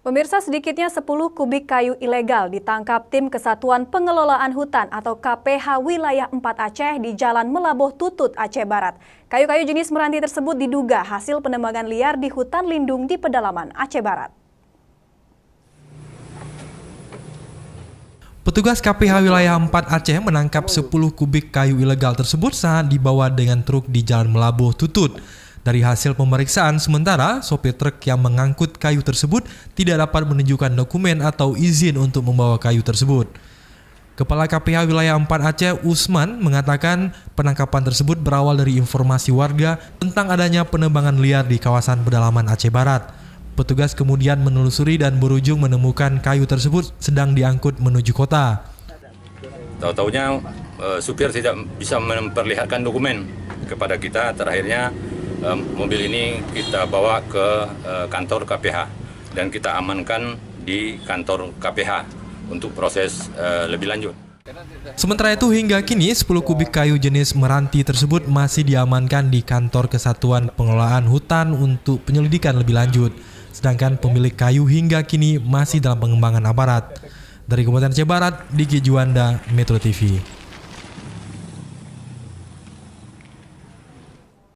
Pemirsa, sedikitnya 10 kubik kayu ilegal ditangkap Tim Kesatuan Pengelolaan Hutan atau KPH Wilayah 4 Aceh di Jalan Melaboh Tutut, Aceh Barat. Kayu-kayu jenis meranti tersebut diduga hasil penembangan liar di hutan lindung di pedalaman Aceh Barat. Petugas KPH Wilayah 4 Aceh menangkap 10 kubik kayu ilegal tersebut saat dibawa dengan truk di Jalan Melaboh Tutut. Dari hasil pemeriksaan sementara, sopir truk yang mengangkut kayu tersebut tidak dapat menunjukkan dokumen atau izin untuk membawa kayu tersebut. Kepala KPH Wilayah 4 Aceh, Usman, mengatakan penangkapan tersebut berawal dari informasi warga tentang adanya penebangan liar di kawasan pedalaman Aceh Barat. Petugas kemudian menelusuri dan berujung menemukan kayu tersebut sedang diangkut menuju kota. Tahu-taunya supir tidak bisa memperlihatkan dokumen kepada kita. Terakhirnya mobil ini kita bawa ke kantor KPH dan kita amankan di kantor KPH untuk proses lebih lanjut. Sementara itu hingga kini 10 kubik kayu jenis meranti tersebut masih diamankan di kantor Kesatuan Pengelolaan Hutan untuk penyelidikan lebih lanjut. Sedangkan pemilik kayu hingga kini masih dalam pengembangan aparat. Dari Kabupaten Aceh Barat, Diki Juanda, Metro TV.